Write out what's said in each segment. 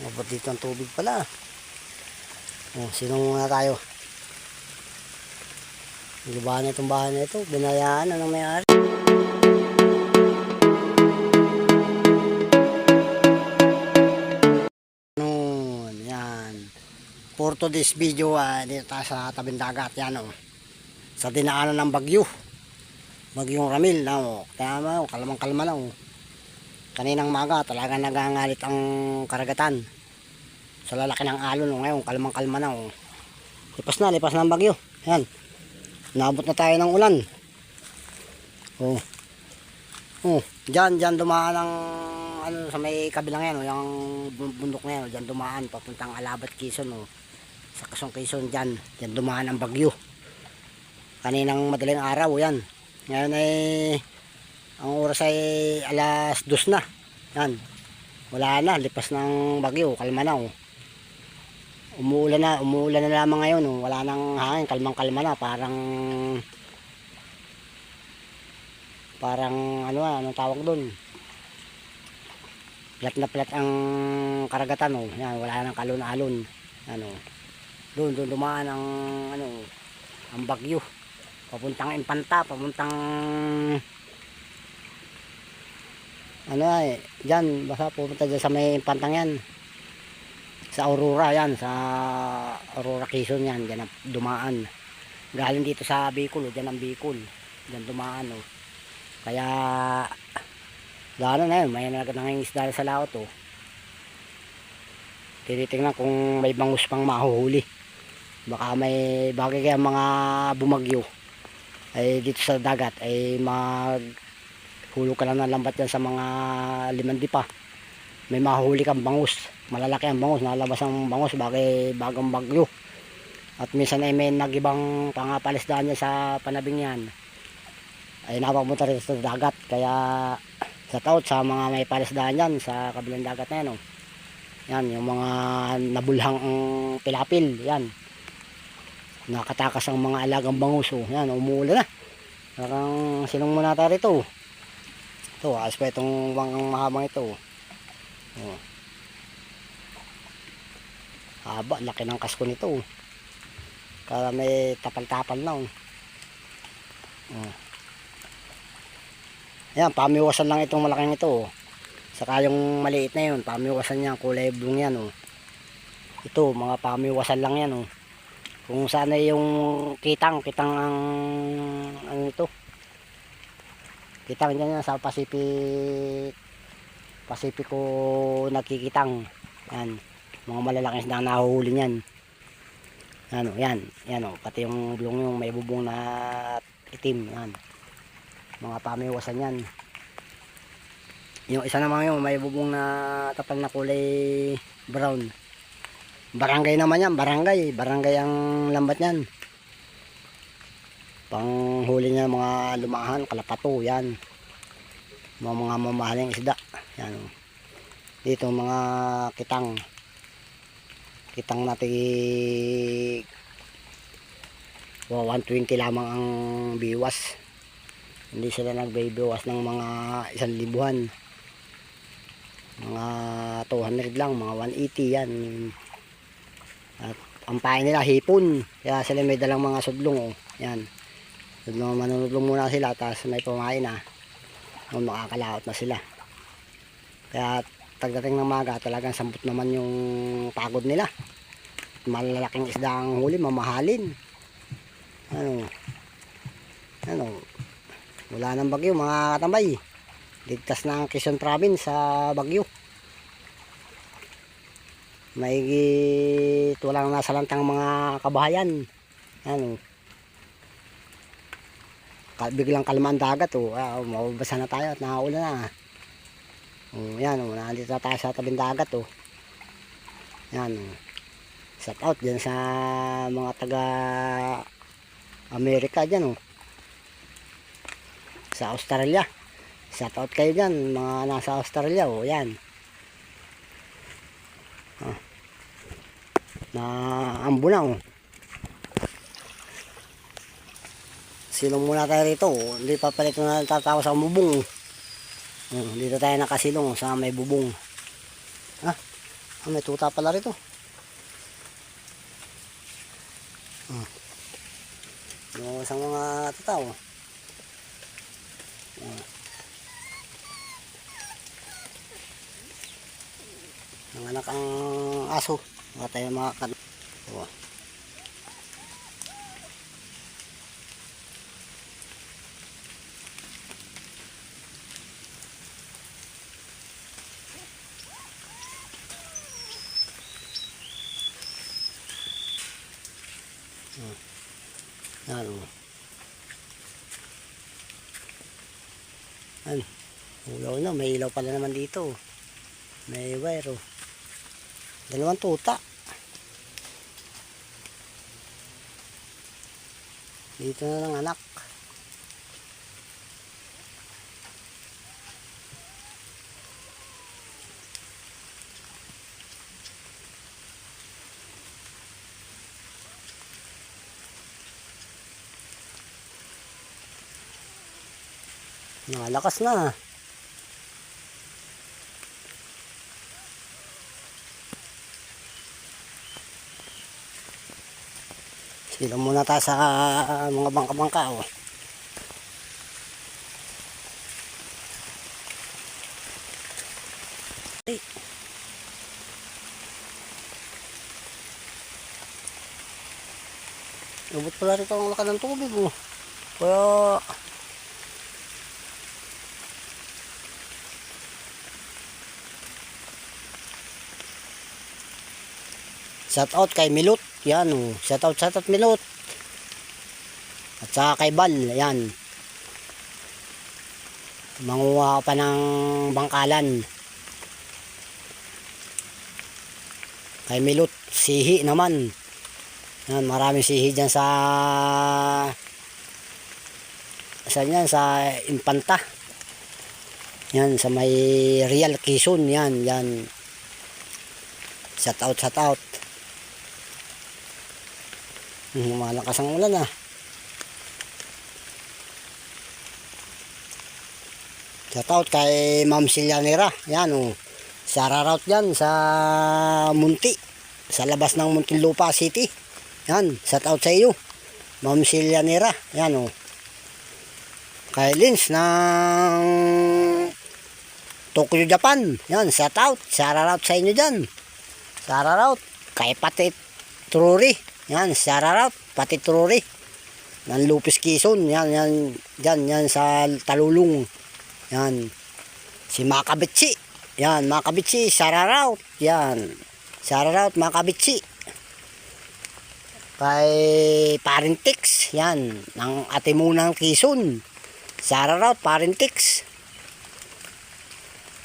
Mabot dito ang tubig pala. Sinong muna tayo. Gibahan na itong bahay na ito. Binayaan na ng may-ari. Yan. For today's video, dito tayo sa tabing dagat. Yan sa dinaanan ng bagyo. Bagyong Ramil. Kaya kalamang-kalma na. Kaninang maga talaga nagangalit ang karagatan. Sa lalaki ng alon. Ngayon kalamang-kalma na. Lipas na ang bagyo. Yan. Nabot na tayo ng ulan. Diyan dumaan ang sa may kabilang yan, yung bundok na yan, diyan dumaan papuntang Alabat, Quezon. Sa Kasong Quezon diyan dumaan ang bagyo. Kaninang madaling araw yan. Ngayon ay ang oras ay alas 2 na. Yan. Wala na, lipas ng bagyo, kalma na. Umuulan na lamang ngayon. Wala nang hangin, kalmang-kalma na, parang anong tawag doon? Plat na plat ang karagatan. Yan, wala nang kalon-alon. Doon dumaan ang ang bagyo. Papuntang Impanta, papuntang diyan, basta pupunta dyan sa may Impantang yan. Sa Aurora yan, sa Aurora, Quezon yan, diyan dumaan. Galing dito sa Bicol, diyan ang Bicol. Diyan dumaan. Kaya gano'n na yun, may nangingisda sa laot. Tinitingnan kung may bangus pang mahuhuli. Baka may bagay kaya mga bumagyo ay dito sa dagat ay maghulog ka lang ng lambat yan sa mga limandi pa. May mahuhuli kang bangus, malalaki ang bangus, nalabas ang bangus bagong bagyo. At minsan ay may nagibang pangapalisdaan niya sa panabing yan, ay napapunta rin sa dagat. Kaya sa taot sa mga may palisdaan yan sa kabilang dagat na yan. Yan, yung mga nabulhang pilapil, yan. Nakatakas ang mga alagang bangus. Yan, umuulan na. Parang sinong muna tayo rito. Ito, ayos pa itong wangang mahabang ito. Haba, laki ng kasko nito. Kaya may tapal-tapal na. Yan, pamiwasan lang itong malaking ito. Saka yung maliit na yun, pamiwasan niya, kulay blue yan. Ito, mga pamiwasan lang yan. Kung saan ay yung kitang ang ito. Kitang dyan yan sa Pasipiko nakikitang. Yan, mga malalaking isda na nahuhuli niyan. Yan, pati yung blue yung may bubong na itim. Yan, mga pamiwasan yan. Yung isa naman yung may bubong na tapal na kulay brown. Barangay naman yan, barangay ang lambat yan. Panghuli niya mga lumahan, kalapato, yan. Mga mamahaling isda. Yan. Dito mga kitang natin 120 lamang ang biwas. Hindi sila nagbibiwas ng mga 1,000. Mga 200 lang, mga 180 yan. At ang pain nila hipon, kaya sila may dalang mga sudlong. Yan, sudlong, manunudlong muna sila, tapos may pumain na, makakalaot na sila. Kaya pagdating ng maga talagang sambot naman yung pagod nila. Malalaking isda ang huli, mamahalin. Wala nang bagyo mga katambay. Ligtas na ang Quezon Province sa bagyo. Maigit walang nasalantang mga kabahayan. Biglang kalma ang dagat. Mababasa na tayo at nakaulan na. Nandito na tayo sa tabing dagat. Yan. Shout out dyan sa mga taga Amerika dyan. Sa Australia. Shout out kayo dyan, mga nasa Australia. Yan. Naambo na. Silong muna tayo rito. Hindi pa pala ito natatawa sa bubong. Dito tayo nakasilong sa may bubong. May tuta pala rito. Yung isang mga tataw. Nanganak ang aso. Mga tayo mga kan. Yan o. Yan. Ulaw na. May ilaw pala naman dito. May wire o. Dalawang tuta. Dito na lang anak. Nakalakas na. Silang muna tayo sa mga bangka-bangka. Oh. Hey. Lubot pala rito ang laka ng tubig. Oh. Kaya shout out kay Milot. Yan o. Shout out Milot. At saka kay Bal. Yan. Manguha pa ng bangkalan. Kay Milot. Sihi naman. Yan. Maraming sihi dyan sa saan yan? Sa Infanta. Yan. Sa may Real Quezon. Yan. Yan. Shout out. Malakas ang ulan ah. Shoutout kay Ma'am Silyanera. Yan o. Shoutout yan sa Munti. Sa labas ng Muntinlupa City. Yan. Shoutout sa iyo. Ma'am Silyanera. Yan o. Kay Lins ng Tokyo, Japan. Yan. Shoutout sa inyo dyan. Shoutout kay Patit Truri. Yan, shoutout, pati Truri ng Lupis Quezon. Yan, yan sa Talulong. Yan, si Makabitsi. Yan, Makabitsi, shoutout. Yan, shoutout, Makabitsi. Kay Parintix, yan, ng Atimunang Quezon. Shoutout, Parintix.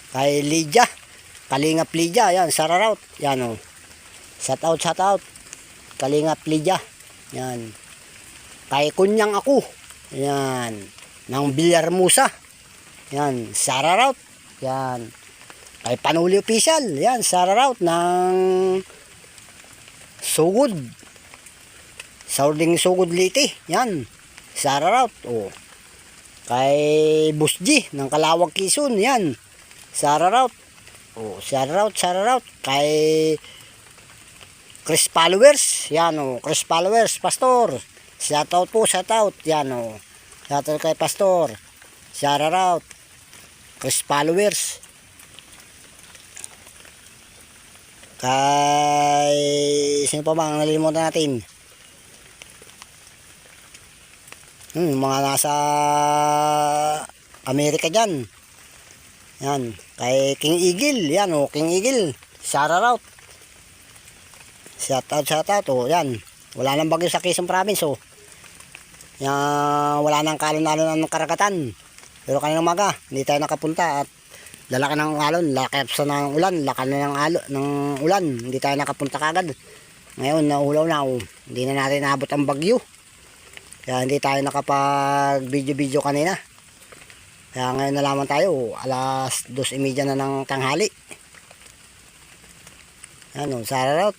Kay Lydia, Kalingap Lydia, yan, shoutout. Yan o, shoutout. Kalingap Lydia. Yan. Kay Kunyang ako. Yan. Ng Villarmusa. Yan. Shoutout. Yan. Kay Panuli Official. Yan. Shoutout ng Sugod. Sauding Sugod Liti. Yan. Shoutout. Oh. Kay Busji ng Kalawag Quezon. Yan. Shoutout. Oh. Shoutout. Kay Chris Followers, yan o, Chris Followers, Pastor, shoutout po, shoutout, yan o, shoutout kay Pastor, shoutout, Chris Followers, kay, sino pa ba ang nalilimutan natin, mga nasa Amerika dyan, yan, kay King Eagle, yan o, King Eagle, shoutout, shoutout, oh, yan. Wala nang bagyo sa Quezon Province, oh. Yan, wala nang kalon-alon ng karagatan. Pero kanina umaga, hindi tayo nakapunta at lalaki ng alon, laki sa ng ulan, laki na ng ulan, hindi tayo nakapunta kagad. Ngayon, naulaw na, oh. Hindi na natin naabot ang bagyo. Kaya hindi tayo nakapag-video kanina. Kaya ngayon na lamang tayo, oh, alas 2:30 na ng tanghali. Yan, oh, shoutout.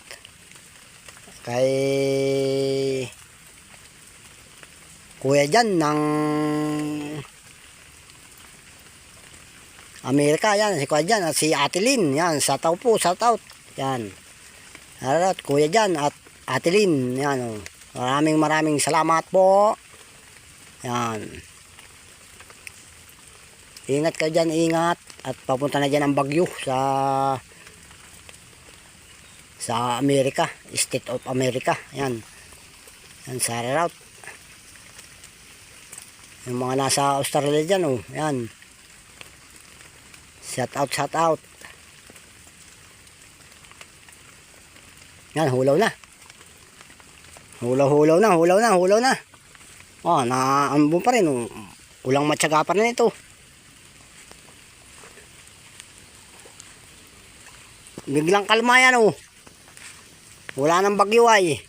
Kay kuya dyan ng Amerika, yan, si kuya dyan at si Ate Lynn, yan, shoutout po, shoutout. Yan. At Kuya Jan at Ate Lynn. Yan o. Maraming salamat po. Yan. Ingat ka dyan, ingat. At papunta na dyan ang bagyo sa Amerika. State of America. Yan. Yan, sa route. Yung mga nasa Australia dyan o. Yan. Shout out. Yan, hulaw na. Hulaw na. Oh, naambon pa rin. Oh. Ulang matyaga pa rin ito. Biglang kalma yan oh. Wala nang bagyo ay.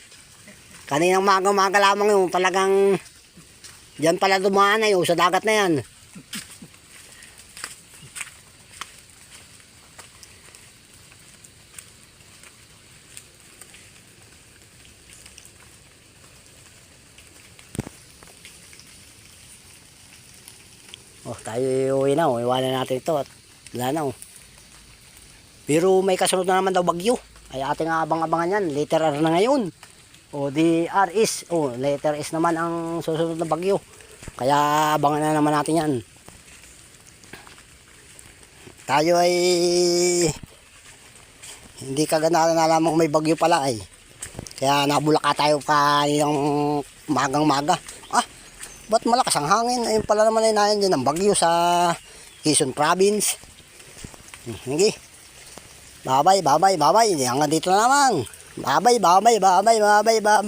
Kaninang maga lamang yung talagang diyan pala dumaan ay sa dagat na yan. Oh, tayo uwi na oh. Iwanan natin ito at wala na oh. Pero may kasunod na naman daw bagyo. Ay ating abang-abangan yan. Letter R na ngayon. O DR is. O letter S naman ang susunod na bagyo. Kaya abangan na naman natin yan. Tayo ay hindi kaganahan na alam kung may bagyo pala ay. Kaya nabulaka tayo kaninang magang-maga. Ah, ba't malakas ang hangin? Ayun pala naman ay nayan dyan ang bagyo sa Quezon Province. Sige. Bye-bye. Hanggang dito na lamang. Bye-bye.